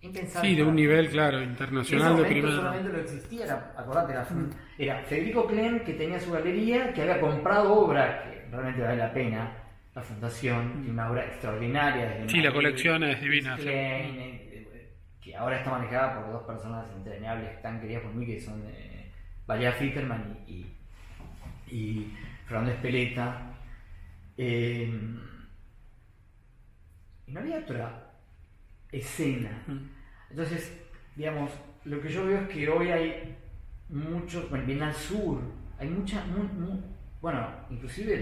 impensables.
Sí, de un nivel, claro,
En
internacional
ese
de
momento
primera.
solamente lo existía, acordate, era Federico Klein, que tenía su galería, que había comprado obra, que realmente vale la pena, la fundación, tiene una obra extraordinaria. Desde
Sí, la
Madrid,
colección es divina.
Klein, que ahora está manejada por dos personas entrañables tan queridas por mí, que son Valeria Fitterman y Fernando Espeleta. Y no había otra escena. Entonces, digamos, lo que yo veo es que hoy hay mucho, bueno, bien al sur, hay mucha, bueno, inclusive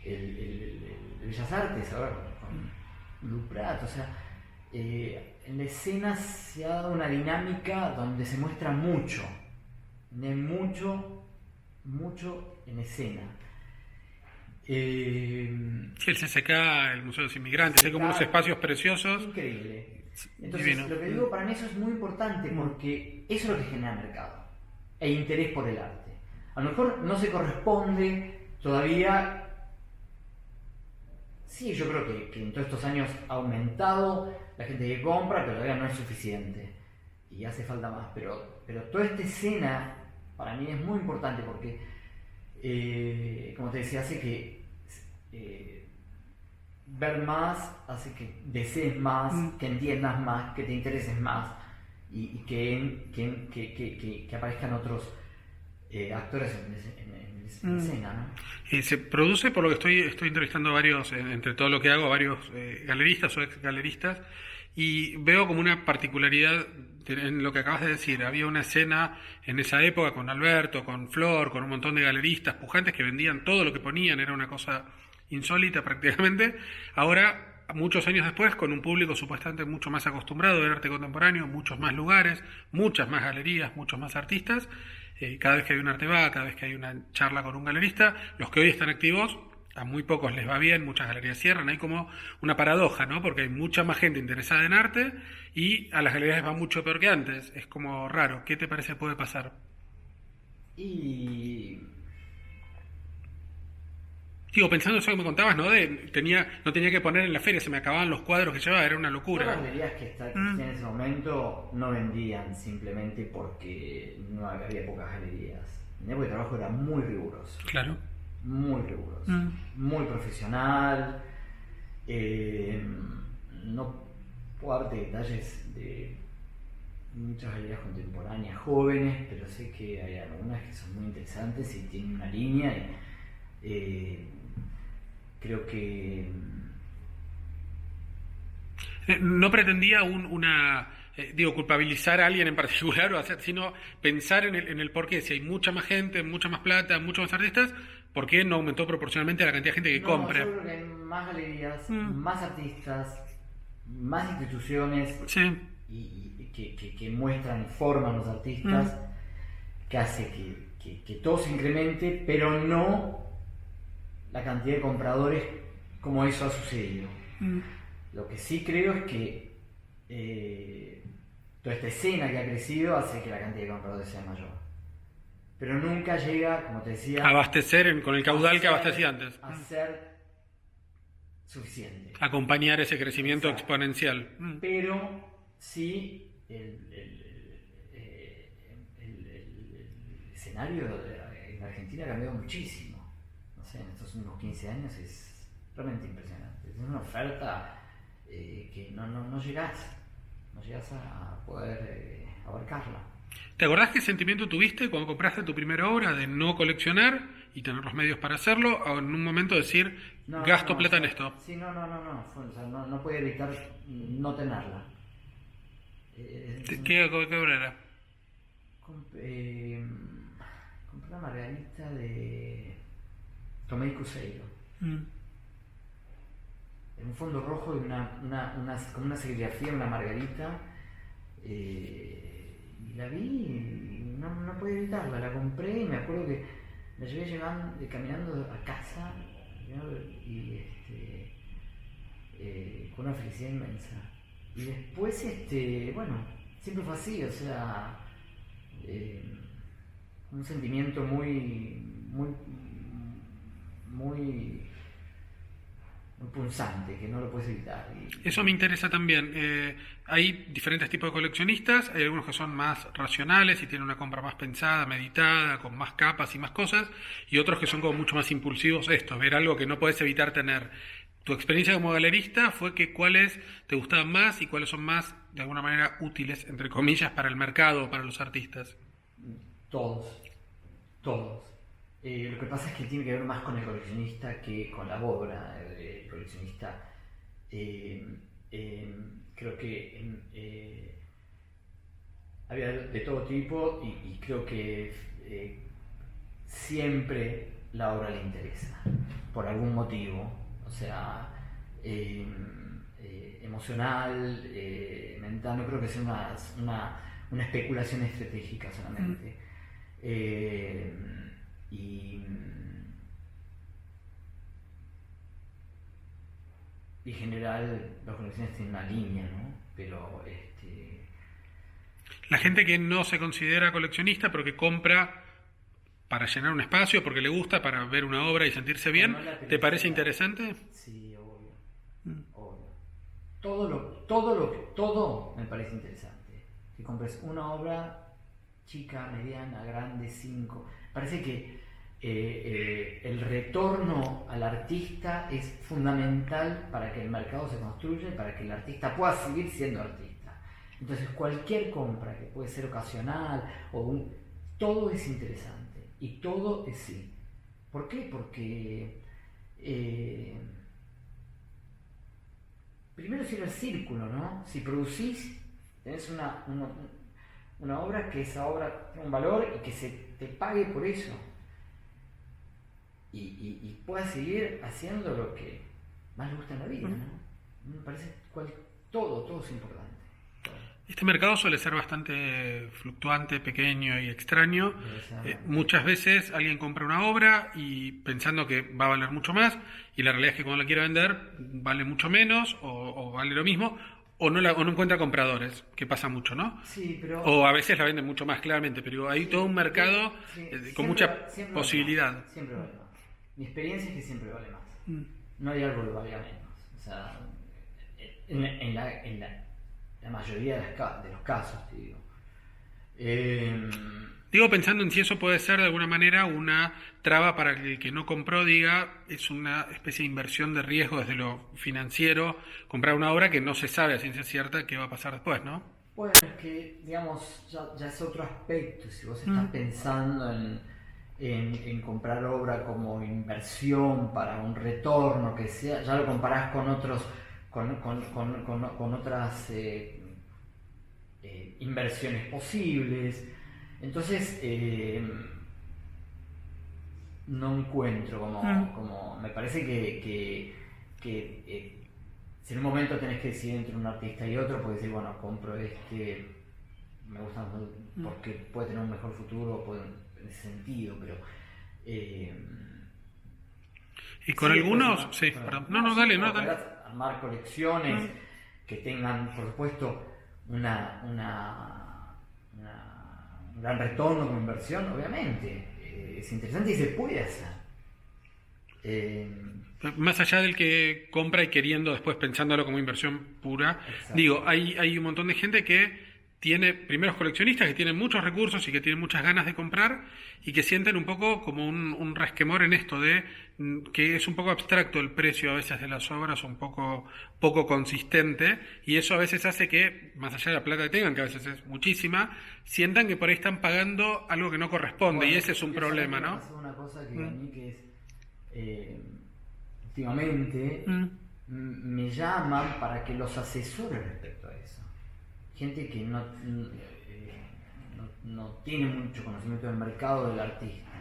el Bellas Artes ahora con Luprat, o sea, en la escena se ha dado una dinámica donde se muestra mucho, mucho en escena.
Sí, el CCK, el Museo de los Inmigrantes, hay como unos espacios preciosos.
Increíble. Entonces,
Divino.
lo que digo, para mí eso es muy importante porque eso es lo que genera mercado e interés por el arte. A lo mejor no se corresponde todavía. Sí, yo creo que en todos estos años ha aumentado la gente que compra, pero todavía no es suficiente y hace falta más. Pero toda esta escena para mí es muy importante porque, como te decía, hace que ver más, hace que desees más, que entiendas más, que te intereses más y que aparezcan otros actores en escena, ¿no?
Y se produce, por lo que estoy entrevistando a varios, entre todo lo que hago, a varios galeristas o ex galeristas, y veo como una particularidad en lo que acabas de decir. Había una escena en esa época con Alberto, con Flor, con un montón de galeristas pujantes que vendían todo lo que ponían, era una cosa insólita prácticamente. Ahora, muchos años después, con un público supuestamente mucho más acostumbrado al arte contemporáneo, muchos más lugares, muchas más galerías, muchos más artistas, cada vez que hay un arte va, cada vez que hay una charla con un galerista, los que hoy están activos, a muy pocos les va bien, muchas galerías cierran, hay como una paradoja, ¿no? Porque hay mucha más gente interesada en arte y a las galerías les va mucho peor que antes, es como raro. ¿Qué te parece puede pasar?
Y
Digo, pensando eso que me contabas, ¿no? No tenía que poner en la feria, se me acababan los cuadros que llevaba, era una locura.
las galerías que existían en ese momento no vendían simplemente porque no había pocas galerías. Mi época de trabajo era muy riguroso.
Claro.
Muy riguroso. Muy profesional. No puedo darte detalles de muchas galerías contemporáneas jóvenes, pero sé que hay algunas que son muy interesantes y tienen una línea. Creo que
No pretendía culpabilizar a alguien en particular o hacer, sino pensar en el porqué. Si hay mucha más gente, mucha más plata, muchos más artistas, ¿por qué no aumentó proporcionalmente la cantidad de gente que compre?
Yo creo que hay más galerías, más artistas, más instituciones y que muestran y forman los artistas, que hace que todo se incremente, pero no la cantidad de compradores como eso ha sucedido. Lo que sí creo es que toda esta escena que ha crecido hace que la cantidad de compradores sea mayor. Pero nunca llega, como te decía,
abastecer con el caudal que abastecía antes.
A ser suficiente.
Acompañar ese crecimiento exponencial.
Pero sí, el escenario en Argentina ha cambiado muchísimo. No sé, en estos últimos 15 años es realmente impresionante. Es una oferta que no llegás a poder abarcarla.
¿Te acordás qué sentimiento tuviste cuando compraste tu primera obra de no coleccionar y tener los medios para hacerlo, o en un momento decir, gasto plata en esto?
Sí, no podía evitar no tenerla.
¿Qué obra era?
Compré una margarita de Tomé Cruzeiro. En un fondo rojo de como una serigrafía, una margarita. Y la vi y no podía evitarla. La compré y me acuerdo que la llevé caminando a casa con una felicidad inmensa. Y después, bueno, siempre fue así, o sea, un sentimiento muy punzante, que no lo puedes evitar.
Eso me interesa también. Hay diferentes tipos de coleccionistas, hay algunos que son más racionales y tienen una compra más pensada, meditada, con más capas y más cosas, y otros que son como mucho más impulsivos, ver algo que no puedes evitar tener. Tu experiencia como galerista fue que cuáles te gustaban más y cuáles son más, de alguna manera, útiles, entre comillas, para el mercado o para los artistas.
Todos. Lo que pasa es que tiene que ver más con el coleccionista que con la obra. El coleccionista, creo que había de todo tipo y creo que siempre la obra le interesa, por algún motivo. O sea, emocional, mental, no creo que sea una especulación estratégica solamente. Y en general los coleccionistas tienen una línea, ¿no? Pero
la gente que no se considera coleccionista pero que compra para llenar un espacio, porque le gusta, para ver una obra y sentirse bien,
no
¿te parece interesante?
Sí, obvio. Todo me parece interesante. Que compres una obra chica, mediana, grande, 5. Parece que el retorno al artista es fundamental para que el mercado se construya y para que el artista pueda seguir siendo artista. Entonces cualquier compra que puede ser ocasional todo es interesante y todo es sí. ¿Por qué? Porque primero cierra el círculo, ¿no? Si producís, tenés una obra, que esa obra tiene un valor y que se te pague por eso. Y puedas seguir haciendo lo que más le gusta en la vida, ¿no? Me parece todo es importante.
Este mercado suele ser bastante fluctuante, pequeño y extraño. Muchas veces alguien compra una obra y pensando que va a valer mucho más, y la realidad es que cuando la quiere vender vale mucho menos o vale lo mismo, o no encuentra compradores, que pasa mucho, ¿no?
Sí, pero...
O a veces la venden mucho más, claramente, pero hay todo un mercado con mucha posibilidad.
Siempre vale más. Mi experiencia es que siempre vale más. No hay algo que valga menos. O sea, en la mayoría de los casos, te digo.
Digo, pensando en si eso puede ser de alguna manera una traba para que el que no compró diga, es una especie de inversión de riesgo desde lo financiero, comprar una obra que no se sabe a ciencia cierta qué va a pasar después, ¿no?
Bueno, es que, digamos, ya es otro aspecto. Si vos estás pensando en comprar obra como inversión para un retorno que sea, ya lo comparás con otros, con otras inversiones posibles. Entonces no encuentro como me parece que si en un momento tenés que decidir entre un artista y otro, puedes decir, bueno, compro me gusta porque puede tener un mejor futuro, en ese sentido, pero
y con algunos, perdón. Dale.
Armar colecciones que tengan, por supuesto, un gran retorno como inversión, obviamente. Es interesante y se puede hacer.
Más allá del que compra y queriendo después pensándolo como inversión pura, exacto. Digo, hay un montón de gente que tiene primeros coleccionistas que tienen muchos recursos y que tienen muchas ganas de comprar y que sienten un poco como un resquemor en esto de que es un poco abstracto el precio a veces de las obras, un poco consistente, y eso a veces hace que, más allá de la plata que tengan, que a veces es muchísima, sientan que por ahí están pagando algo que no corresponde, bueno, y ese es un problema, ¿no?
Es una cosa que a mí que es últimamente me llaman para que los asesore respecto a eso. Gente que no tiene mucho conocimiento del mercado del artista.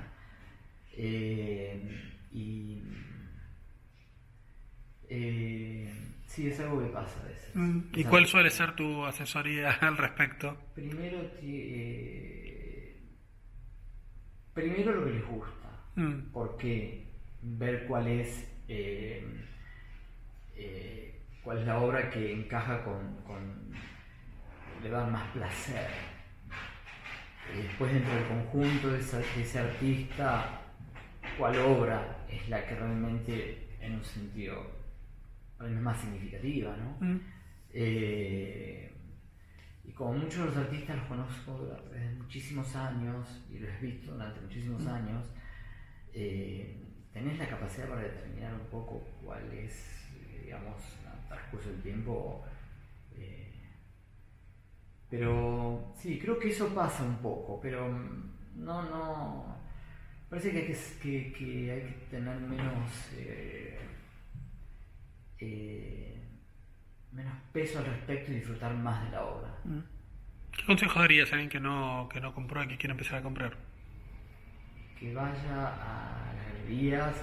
Sí, es algo que pasa a veces.
¿Y cuál suele ser tu asesoría al respecto?
Primero lo que les gusta, porque ver cuál es cuál es la obra que encaja le da más placer. Después dentro del conjunto de ese artista, cuál obra es la que realmente en un sentido es más significativa, ¿no? Y como muchos de los artistas los conozco desde muchísimos años y los he visto durante muchísimos años, tenés la capacidad para determinar un poco cuál es, digamos, el transcurso del tiempo. Pero sí, creo que eso pasa un poco, pero no. Parece que hay que tener menos peso al respecto y disfrutar más de la obra.
¿Qué consejo darías a alguien que no compró y que quiere empezar a comprar?
Que vaya a las galerías,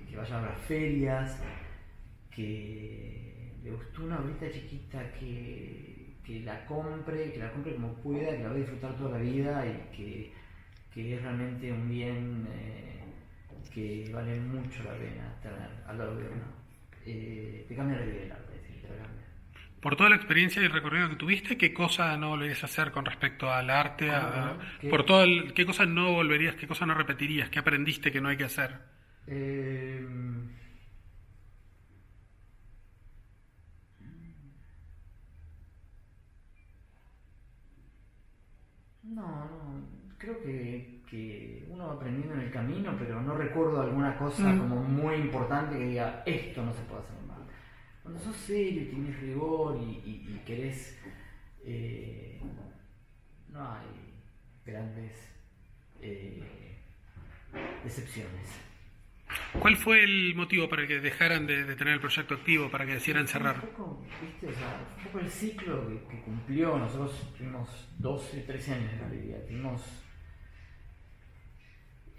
que vaya a las ferias, que le gustó una obrita chiquita, que la compre como pueda, que la va a disfrutar toda la vida y que es realmente un bien que vale mucho la pena tener al lado de uno. Te cambia la vida el arte, sí, te la cambia.
Por toda la experiencia y el recorrido que tuviste, ¿qué cosa no volverías a hacer con respecto al arte? ¿Qué cosas no volverías, qué cosas no repetirías? ¿Qué aprendiste que no hay que hacer?
No, creo que uno va aprendiendo en el camino, pero no recuerdo alguna cosa como muy importante que diga, esto no se puede hacer mal. Cuando sos serio y tienes rigor y querés, no hay grandes decepciones.
¿Cuál fue el motivo para que dejaran de tener el proyecto activo, para que decidieran cerrar?
Un poco, ¿viste? O sea, fue un poco el ciclo que cumplió. Nosotros tuvimos 12, 13 años de galería.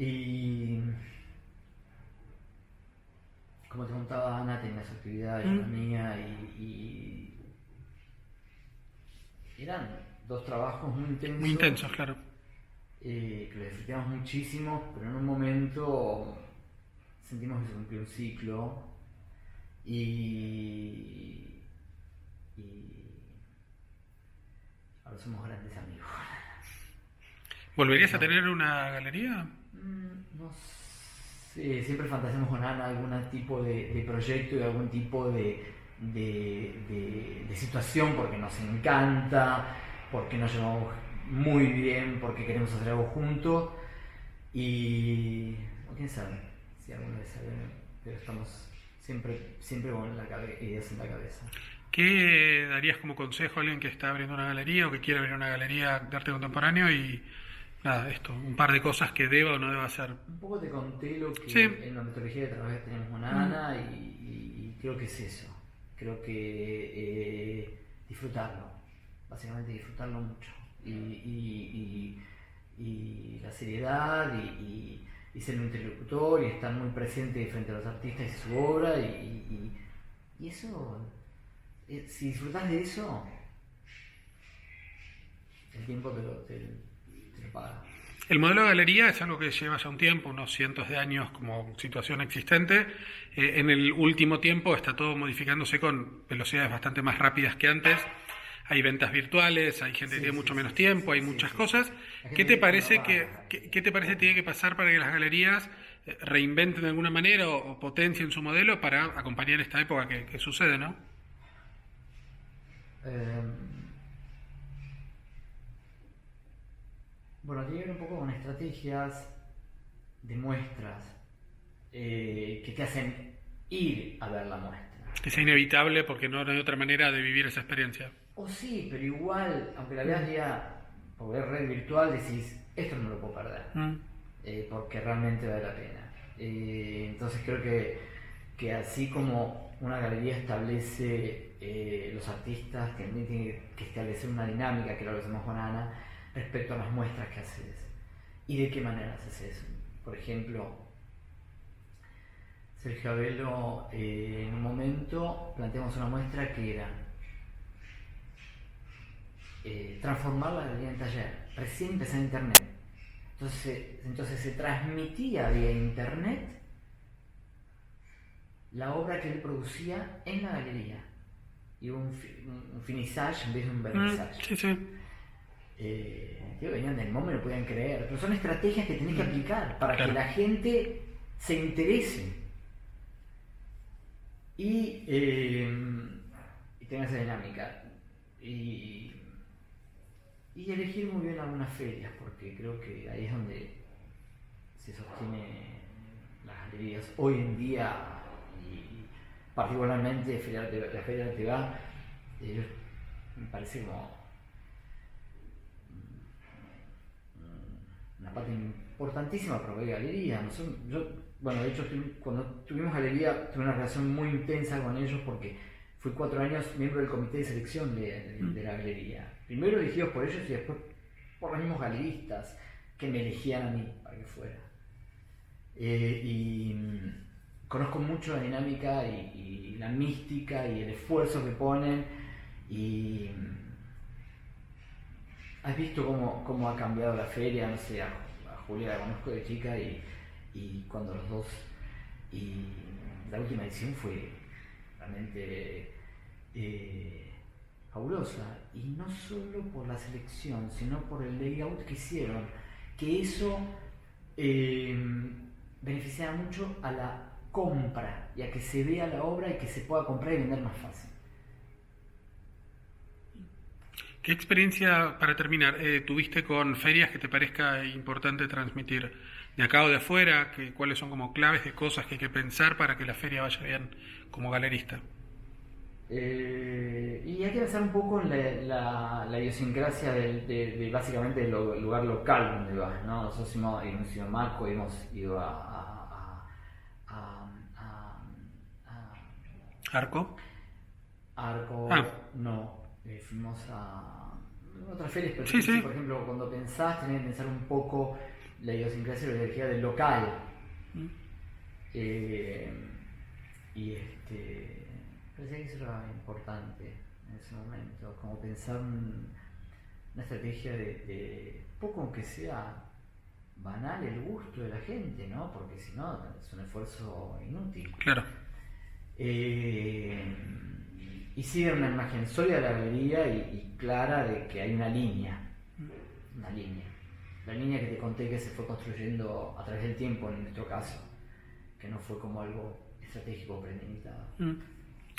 Y como te contaba, Ana tenía su actividad, yo la mía, y eran dos trabajos muy intensos.
Muy intensos, claro.
Que lo disfrutábamos muchísimo, pero en un momento sentimos que se cumplió un ciclo y ahora somos grandes amigos.
¿Volverías a tener una galería?
No sé, siempre fantaseamos con Ana algún tipo de proyecto y algún tipo de situación, porque nos encanta, porque nos llevamos muy bien, porque queremos hacer algo juntos y quién sabe si alguna vez sale, pero estamos siempre con ideas en la cabeza.
¿Qué darías como consejo a alguien que está abriendo una galería o que quiere abrir una galería de arte contemporáneo y nada, un par de cosas que deba o no deba hacer?
Un poco te conté lo que
sí.
En la metodología de trabajo que tenemos con Ana y creo que es eso. Creo que disfrutarlo, básicamente disfrutarlo mucho y la seriedad y ser un interlocutor y estar muy presente frente a los artistas y su obra y eso, si disfrutas de eso, el tiempo te lo paga.
El modelo de galería es algo que lleva ya un tiempo, unos cientos de años como situación existente. En el último tiempo está todo modificándose con velocidades bastante más rápidas que antes. Hay ventas virtuales, hay gente que tiene mucho menos tiempo, hay muchas cosas. ¿Qué te parece qué te parece tiene que pasar para que las galerías reinventen de alguna manera o potencien su modelo para acompañar esta época que sucede, ¿no?
Bueno, tiene que ver un poco con estrategias de muestras que te hacen ir a ver la muestra.
Que sea inevitable porque no hay otra manera de vivir esa experiencia.
O sí, pero igual, aunque la veas ya por red virtual, decís, esto no lo puedo perder, porque realmente vale la pena. Entonces creo que así como una galería establece los artistas, que tienen que establecer una dinámica, que es lo que hacemos con Ana, respecto a las muestras que haces y de qué manera haces. Por ejemplo, Sergio Abelo, en un momento planteamos una muestra que era transformar la galería en taller. Recién empezó internet, entonces se transmitía vía internet la obra que él producía en la galería. Y un finissage en vez de un vernissage.
Sí, sí.
Venían del MoMA y no podían creer. Pero son estrategias que tenés que aplicar para que la gente se interese. Y tenga esa dinámica. Y elegir muy bien algunas ferias, porque creo que ahí es donde se sostiene las galerías hoy en día, y particularmente la Feria de Artebá, me parece como una parte importantísima para la galería. De hecho, cuando tuvimos galería, tuve una relación muy intensa con ellos porque fui 4 años miembro del comité de selección de la galería. Primero elegidos por ellos y después por los mismos galeristas que me elegían a mí para que fuera. Y conozco mucho la dinámica y la mística y el esfuerzo que ponen. Y has visto cómo ha cambiado la feria. No sé, a Julia la conozco de chica y cuando los dos... Y la última edición fue realmente fabulosa, y no solo por la selección, sino por el layout que hicieron, que eso beneficiaba mucho a la compra y a que se vea la obra y que se pueda comprar y vender más fácil.
¿Qué experiencia, para terminar, tuviste con ferias que te parezca importante transmitir de acá o de afuera? ¿Cuáles son como claves de cosas que hay que pensar para que la feria vaya bien como galerista?
Y hay que pensar un poco en la idiosincrasia de básicamente el lugar local donde vas, ¿no? Nosotros hemos ido a Marco, hemos ido
¿Arco?
No, fuimos a otras ferias, pero
Sí.
por ejemplo, cuando pensás, tenés que pensar un poco la idiosincrasia y la energía del local. Parecía que eso era importante en ese momento, como pensar una estrategia de poco, aunque sea banal, el gusto de la gente, ¿no? Porque si no, es un esfuerzo inútil.
Claro.
Y sí, era una imagen sólida de la galería y clara de que hay una línea. La línea que te conté que se fue construyendo a través del tiempo en nuestro caso, que no fue como algo estratégico premeditado.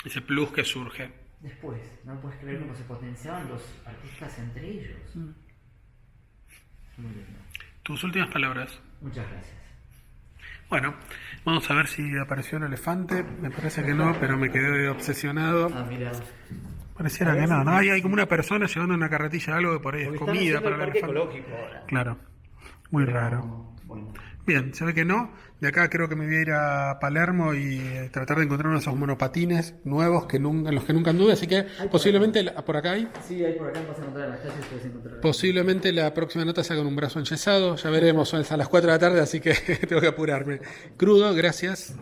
Ese plus que surge.
Después, no puedes creer cómo se potenciaban los artistas entre ellos. Muy lindo.
Tus últimas palabras.
Muchas gracias.
Bueno, vamos a ver si apareció el elefante. Me parece que no, pero me quedé obsesionado.
Mira.
Pareciera que no. Hay como una persona llevando una carretilla de algo que por ahí es comida para el elefante.
Ecológico ahora.
Claro, muy raro.
Bueno.
Bien, se ve que no. De acá creo que me voy a ir a Palermo y tratar de encontrar uno de esos monopatines nuevos en los que nunca anduve, así que posiblemente por acá hay.
Sí, ahí por acá vas a encontrar en las calles, puedes encontrar.
Posiblemente la próxima nota sea con un brazo enyesado, ya veremos, son a las 4 de la tarde, así que tengo que apurarme. Crudo, gracias.